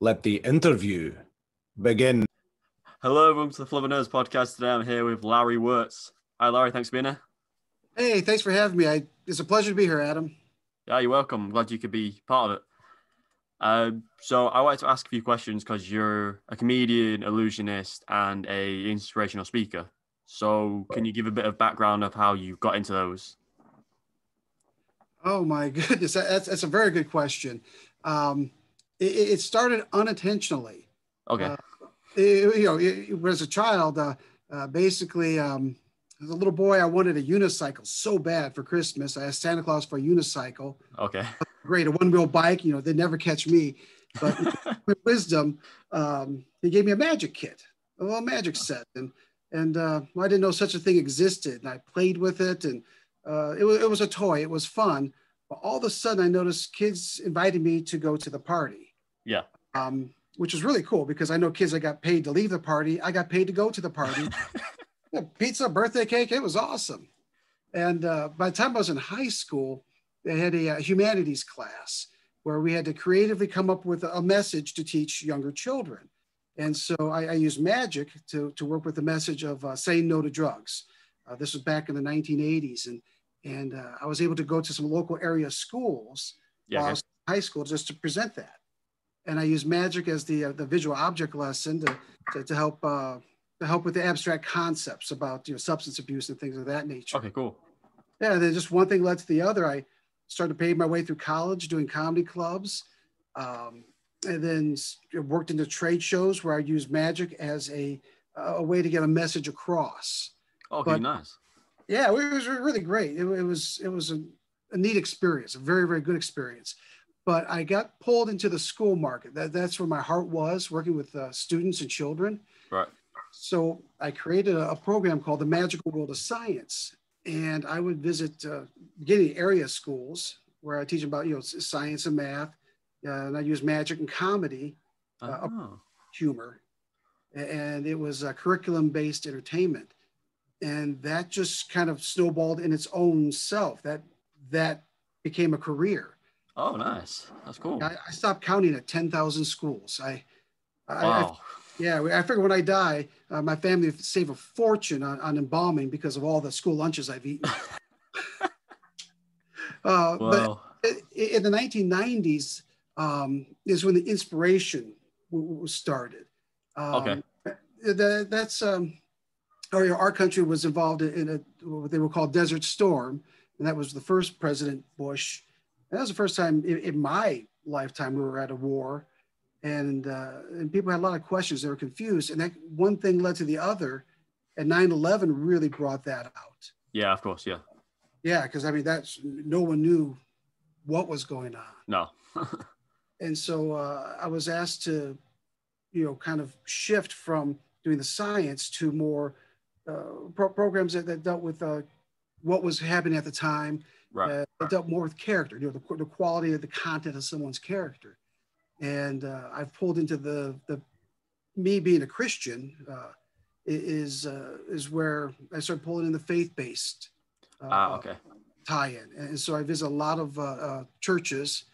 Let the interview begin. Hello, everyone to the Flubber Nerds podcast. Today I'm here with Larry Wirtz. Hi, Larry. Thanks for being here. Hey, thanks for having me. It's a pleasure to be here, Adam. Yeah, you're welcome. I'm glad you could be part of it. So I wanted to ask a few questions because you're a comedian, illusionist, and a inspirational speaker. So can you give a bit of background of how you got into those? Oh my goodness, that's a very good question. It started unintentionally. Okay. As a child, basically, as a little boy, I wanted a unicycle so bad for Christmas. I asked Santa Claus for a unicycle. Okay. Great, a one-wheel bike. They'd never catch me. But with wisdom, he gave me a magic kit, a little magic set, and I didn't know such a thing existed. And I played with it, and it was a toy. It was fun. But all of a sudden, I noticed kids invited me to go to the party. Yeah. Which was really cool because I know kids that got paid to leave the party. I got paid to go to the party. Pizza, birthday cake. It was awesome. And by the time I was in high school, they had a humanities class where we had to creatively come up with a message to teach younger children. And so I used magic to work with the message of saying no to drugs. This was back in the 1980s. And I was able to go to some local area schools while I was in high school just to present that. And I used magic as the visual object lesson to help with the abstract concepts about substance abuse and things of that nature. Okay, cool. Yeah, then just one thing led to the other. I started to pay my way through college doing comedy clubs, and then worked into trade shows where I used magic as a way to get a message across. Okay, nice. Yeah, it was really great. It was a neat experience, a very, very good experience. But I got pulled into the school market. That's where my heart was, working with students and children. Right. So I created a program called The Magical World of Science. And I would visit beginning area schools where I teach about, science and math. And I use magic and comedy, humor. And it was curriculum-based entertainment. And that just kind of snowballed in its own self. That became a career. Oh, nice. That's cool. I stopped counting at 10,000 schools. Wow. I figure when I die, my family will save a fortune on embalming because of all the school lunches I've eaten. But in the 1990s is when the inspiration was started. That's our country was involved in what they were called Desert Storm, and that was the first President Bush. And that was the first time in my lifetime we were at a war, and people had a lot of questions. They were confused, and that one thing led to the other, and 9/11 really brought that out. Yeah, of course, yeah. Yeah, because no one knew what was going on. No. And so I was asked to, kind of shift from doing the science to more programs that dealt with what was happening at the time. Right. It dealt more with character, the quality of the content of someone's character. And I've pulled into the me being a Christian is where I started pulling in the faith-based tie-in. And so I visit a lot of churches,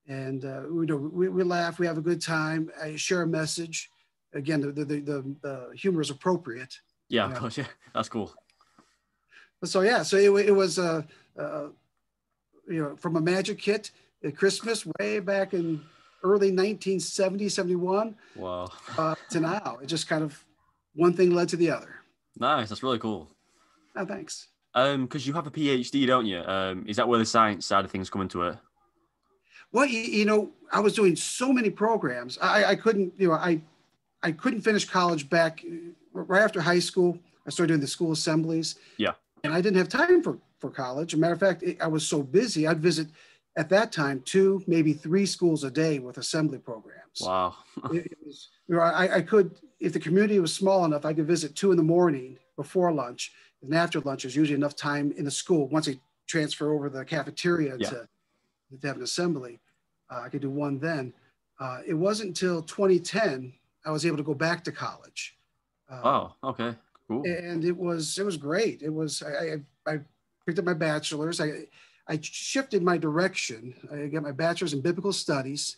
and we laugh, we have a good time. I share a message. Again, the humor is appropriate. Yeah, of course. Yeah, that's cool. So it was from a magic kit at Christmas way back in early 1970, 71. Wow. To now. It just kind of one thing led to the other. Nice. That's really cool. Oh, thanks. Because you have a PhD, don't you? Is that where the science side of things come into it? Well, I was doing so many programs. I couldn't, I couldn't finish college back right after high school. I started doing the school assemblies. Yeah. And I didn't have time for college. As a matter of fact, I was so busy, I'd visit at that time 2, maybe 3 schools a day with assembly programs. Wow. I could, if the community was small enough, I could visit 2 in the morning before lunch. And after lunch, there's usually enough time in the school. Once they transfer over the cafeteria to have an assembly, I could do 1 then. It wasn't until 2010 I was able to go back to college. Okay. Cool. And it was great. It was, I picked up my bachelor's. I shifted my direction. I got my bachelor's in biblical studies.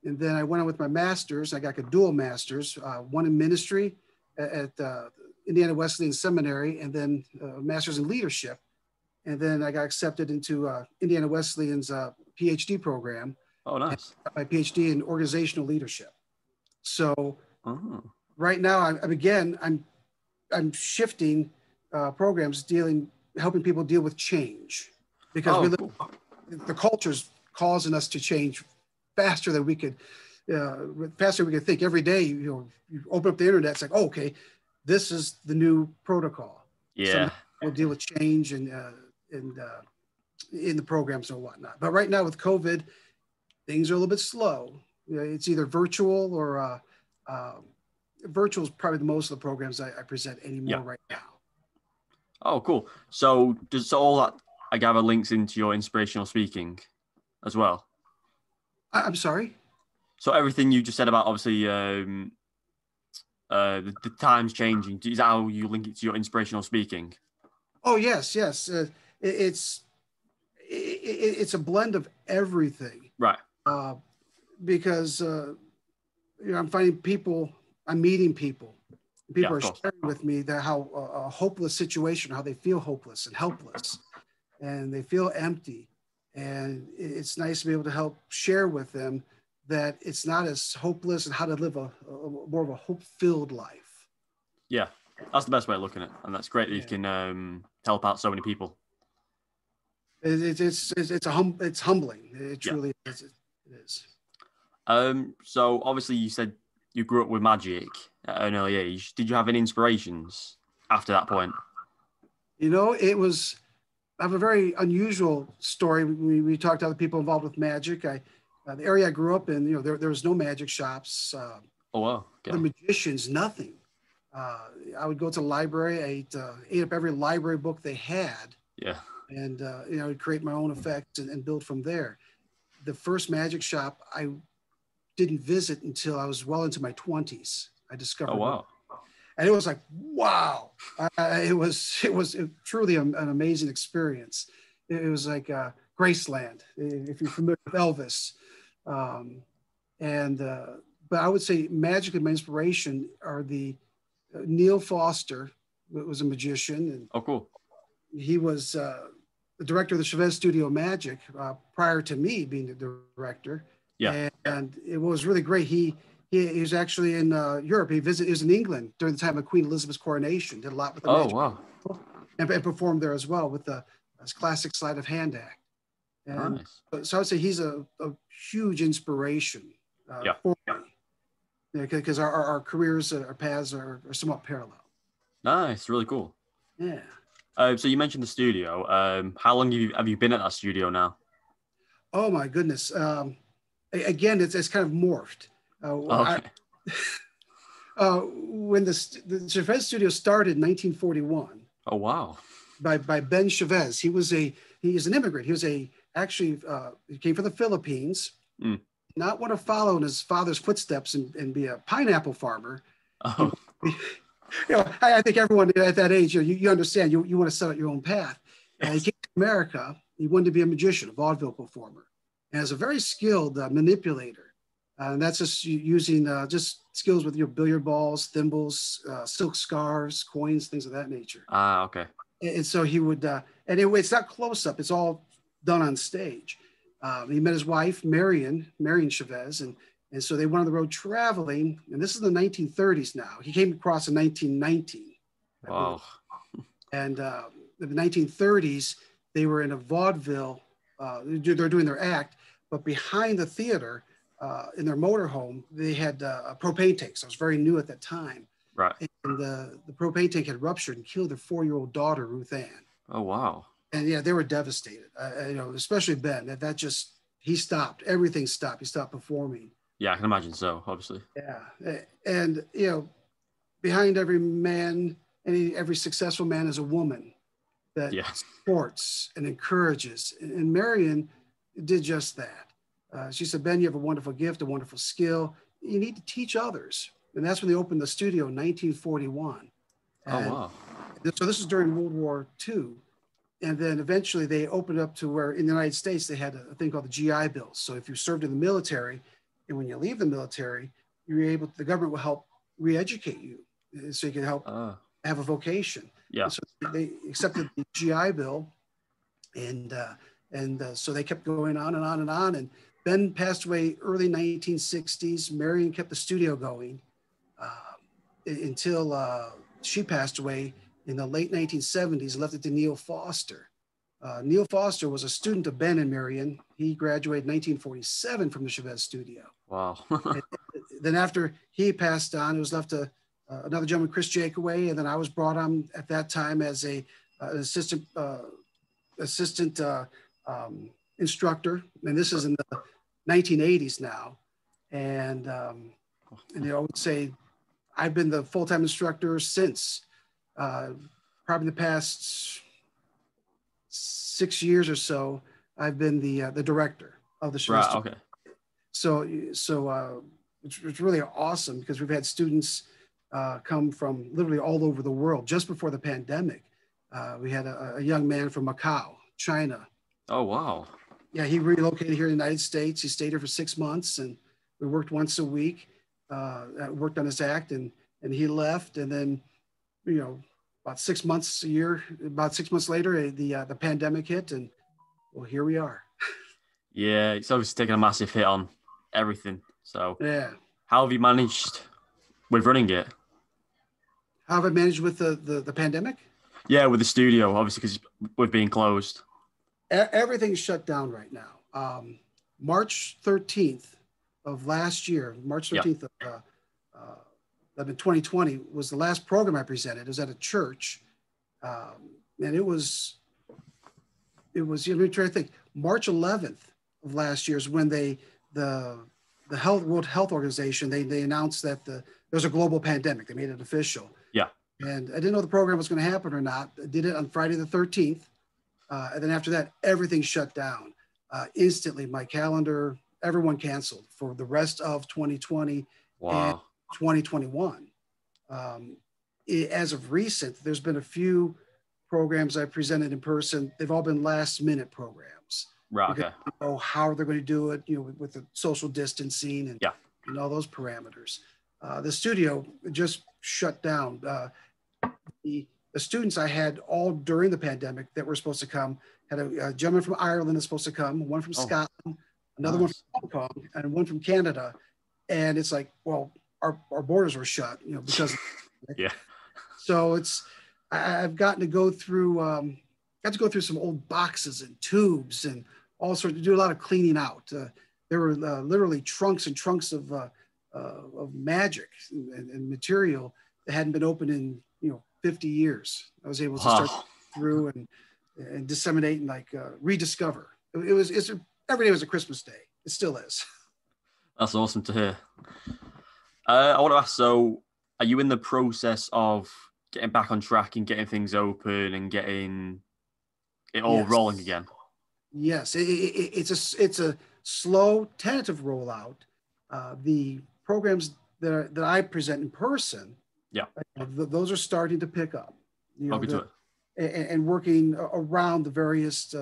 And then I went on with my master's. I got a dual master's, one in ministry at Indiana Wesleyan Seminary, and then a master's in leadership. And then I got accepted into Indiana Wesleyan's PhD program. Oh, nice. My PhD in organizational leadership. So right now, I'm shifting programs helping people deal with change, because the culture's causing us to change faster than we could think. Every day, you open up the internet, it's like, oh, okay, this is the new protocol. Yeah, so we'll deal with change and in the programs and whatnot. But right now with COVID, things are a little bit slow. It's either virtual or virtual is probably the most of the programs I present anymore right now. Oh, cool. So does all that, I gather, links into your inspirational speaking as well? I'm sorry? So everything you just said about, obviously, the times changing, is that how you link it to your inspirational speaking? Oh, yes. It's a blend of everything. Right. Because I'm finding I'm meeting people. People are sharing with me that how a hopeless situation, how they feel hopeless and helpless, and they feel empty. And it's nice to be able to help share with them that it's not as hopeless, and how to live a more of a hope-filled life. Yeah, that's the best way of looking at it, and that's great that you can help out so many people. It's humbling. It truly is. It is. So obviously you said you grew up with magic at an early age. Did you have any inspirations after that point? I have a very unusual story. We talked to other people involved with magic. The area I grew up in, there was no magic shops. Oh, wow. Okay. The magicians, nothing. I would go to the library. I ate up every library book they had. Yeah. And, I'd create my own effects and build from there. The first magic shop I didn't visit until I was well into my 20s. I discovered. Oh, wow. And it was like, wow. It was truly an amazing experience. It was like Graceland, if you're familiar with Elvis. But I would say magically my inspiration are the Neil Foster, who was a magician. And oh, cool. He was the director of the Chavez Studio Magic prior to me being the director. Yeah. And it was really great. He was actually in Europe. He was in England during the time of Queen Elizabeth's coronation. Did a lot with the magic. Wow. And performed there as well with the classic sleight of hand act. And nice. So I would say he's a huge inspiration for me. Because our careers, our paths are somewhat parallel. Nice, really cool. Yeah. So you mentioned the studio. How long have you been at that studio now? Oh my goodness. Again, it's kind of morphed. Okay. When the Chavez Studio started in 1941. Oh, wow. By Ben Chavez. He is an immigrant. He came from the Philippines. Not want to follow in his father's footsteps and be a pineapple farmer. Oh. I think everyone at that age, you understand, you want to set out your own path. He came to America. He wanted to be a magician, a vaudeville performer, and as a very skilled manipulator. And that's just using just skills with your billiard balls, thimbles, silk scarves, coins, things of that nature. Okay. And so he would, anyway, it's not close up. It's all done on stage. He met his wife, Marion Chavez, and so they went on the road traveling. And this is the 1930s now. He came across in 1919. Wow. And in the 1930s, they were in a vaudeville. They're doing their act, but behind the theater, in their motorhome, they had propane tanks. So it was very new at that time. Right. And the propane tank had ruptured and killed their 4-year-old daughter, Ruth Ann. Oh, wow. And yeah, they were devastated. Especially Ben. He stopped. Everything stopped. He stopped performing. Yeah, I can imagine so, obviously. Yeah. And, behind every man, every successful man is a woman that supports and encourages. And Marion did just that. She said, Ben, you have a wonderful gift, a wonderful skill. You need to teach others. And that's when they opened the studio in 1941. And oh, wow. So this was during World War II. And then eventually they opened up to where in the United States, they had a thing called the GI Bill. So if you served in the military, And when you leave the military, the government will help re-educate you so you can help have a vocation. Yeah. And so they accepted the GI Bill, and so they kept going on and on and on. And Ben passed away early 1960s. Marion kept the studio going until she passed away in the late 1970s, left it to Neil Foster. Neil Foster was a student of Ben and Marion. He graduated in 1947 from the Chavez studio. Wow. Then after he passed on, it was left to another gentleman, Chris Jakeway, and then I was brought on at that time as an assistant instructor, and this is in the 1980s now. And I would say I've been the full-time instructor since probably the past 6 years or so. I've been the director of the show. Right. Okay. So it's really awesome because we've had students come from literally all over the world. Just before the pandemic, we had a young man from Macau, China. Oh, wow. Yeah, he relocated here in the United States. He stayed here for 6 months, and we worked once a week, worked on his act, and he left. And then, about 6 months later, the pandemic hit, and well, here we are. Yeah, it's obviously taken a massive hit on everything. So yeah, how have you managed with running it? How have I managed with the pandemic? Yeah, with the studio, obviously, because we're being closed. Everything's shut down right now. March 13th of last year, March 13th of 2020 was the last program I presented. It was at a church, and it was. Let me try to think. March 11th of last year is when the World Health Organization they announced that there's a global pandemic. They made it official. Yeah. And I didn't know the program was going to happen or not. I did it on Friday the 13th. And then after that, everything shut down. Instantly, my calendar, everyone canceled for the rest of 2020 and 2021. As of recent, there's been a few programs I presented in person. They've all been last minute programs. Right. Okay. Know how they're going to do it, with the social distancing and all those parameters. The studio just shut down. The students I had all during the pandemic that were supposed to come, had a gentleman from Ireland that's supposed to come, one from Scotland, another one from Hong Kong, and one from Canada. And it's like, well, our borders were shut, because yeah. So I've gotten to go through some old boxes and tubes and all sorts, to do a lot of cleaning out. There were literally trunks and trunks of magic and material that hadn't been opened in 50 years. I was able to start through and disseminate and rediscover. It's every day was a Christmas day. It still is. That's awesome to hear. I want to ask, so are you in the process of getting back on track and getting things open and getting it all rolling again? Yes, it's a slow, tentative rollout. The programs that I present in person, those are starting to pick up. And working around the various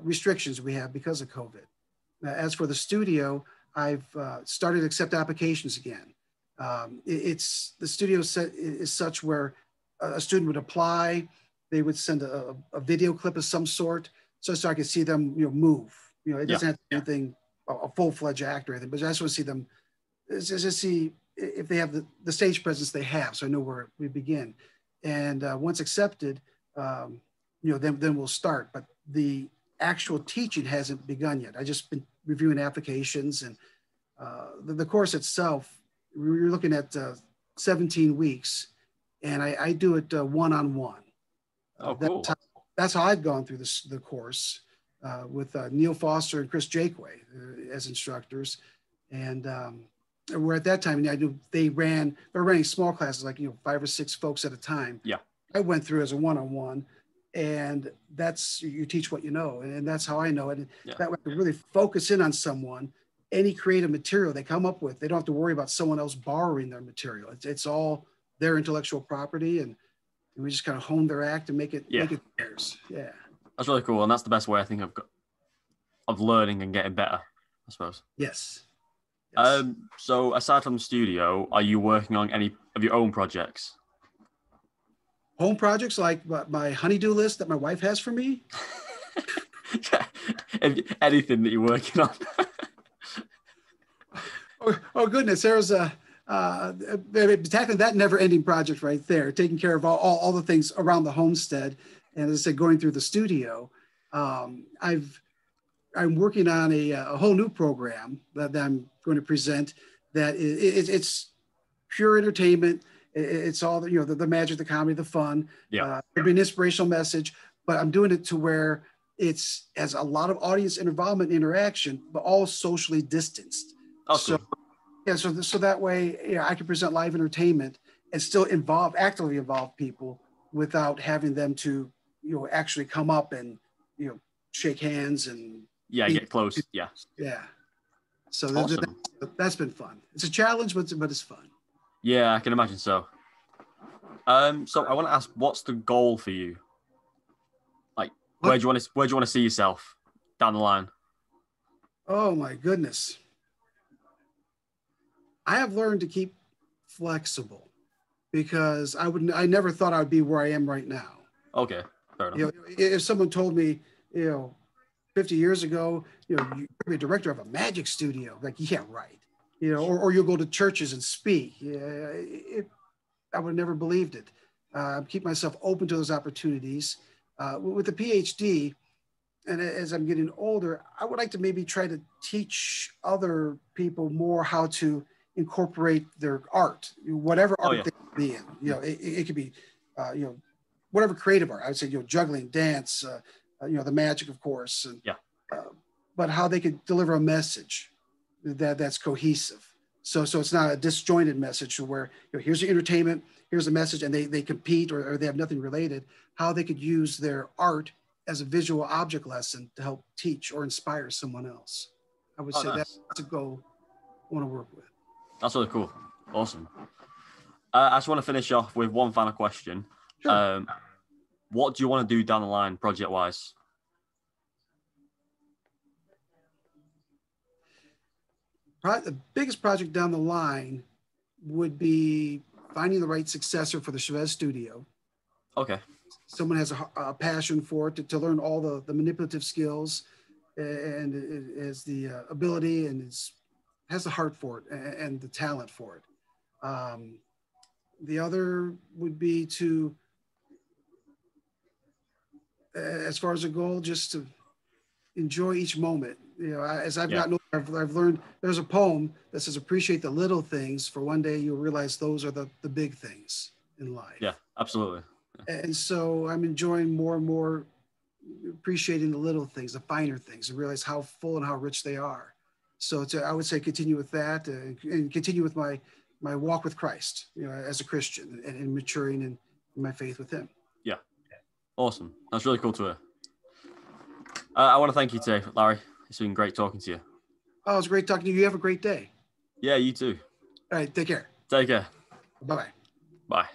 restrictions we have because of COVID. As for the studio, I've started to accept applications again. The studio is such where a student would apply, they would send a video clip of some sort, so I could see them move. It doesn't have to be anything, a full-fledged act or anything, but I just want to see them, just see if they have the stage presence they have, so I know where we begin. And once accepted, then we'll start. But the actual teaching hasn't begun yet. I just been reviewing applications, and the course itself, we're looking at 17 weeks, and I do it one-on-one. Oh, cool. That's how I've gone through the course with Neil Foster and Chris Jakeway as instructors. And where at that time, they're running small classes, like 5 or 6 folks at a time. Yeah. I went through as a one-on-one, and that's, you teach what you know, and that's how I know it. And that way I can really focus in on someone. Any creative material they come up with, they don't have to worry about someone else borrowing their material. It's all their intellectual property, and we just kind of hone their act and make it theirs. Yeah. That's really cool, and that's the best way I think of learning and getting better, I suppose. Yes. Yes. So aside from the studio, are you working on any of your own projects? Home projects like my honeydew list that my wife has for me. Anything that you're working on? Oh goodness, there's a tackling that never-ending project right there, taking care of all the things around the homestead, and as I said, going through the studio. I'm working on a whole new program that I'm going to present. That it's pure entertainment. It's all the magic, the comedy, the fun. Yeah. There'll be an inspirational message, but I'm doing it to where it's has a lot of audience involvement and interaction, but all socially distanced. Oh, So cool. yeah, so that way I can present live entertainment and still actively involve people without having them to actually come up and shake hands and Yeah, get close. Yeah. yeah. So Awesome. that's been fun. It's a challenge, but it's fun. Yeah, I can imagine so. So I want to ask, what's the goal for you? Like, where do you want to see yourself down the line? Oh my goodness. I have learned to keep flexible because I never thought I would be where I am right now. Okay, fair enough. If someone told me, 50 years ago, you're a director of a magic studio, like, yeah, right. Or you'll go to churches and speak. I would have never believed it. Keep myself open to those opportunities. With the PhD, and as I'm getting older, I would like to maybe try to teach other people more how to incorporate their art, whatever art they could be in. It could be, whatever creative art. I would say, juggling, dance, the magic, of course, and but how they could deliver a message that's cohesive. So it's not a disjointed message where here's the entertainment, here's the message, and they compete or they have nothing related. How they could use their art as a visual object lesson to help teach or inspire someone else. I would say nice. that's a goal I want to work with. That's really cool. Awesome. I just want to finish off with one final question. Sure. What do you want to do down the line, project-wise? The biggest project down the line would be finding the right successor for the Chavez studio. Okay. Someone has a passion for it to learn all the manipulative skills and it has the ability and has the heart for it and the talent for it. The other would be to, as far as a goal, just to enjoy each moment. As I've gotten older, I've learned there's a poem that says, appreciate the little things, for one day you'll realize those are the big things in life. Yeah, absolutely. Yeah. And so I'm enjoying more and more appreciating the little things, the finer things, and realize how full and how rich they are. So I would say continue with that and continue with my walk with Christ, as a Christian and maturing in my faith with him. Yeah. Awesome. That's really cool to hear. I want to thank you today, Larry. It's been great talking to you. Oh, it's great talking to you. You have a great day. Yeah, you too. All right. Take care. Take care. Bye-bye. Bye.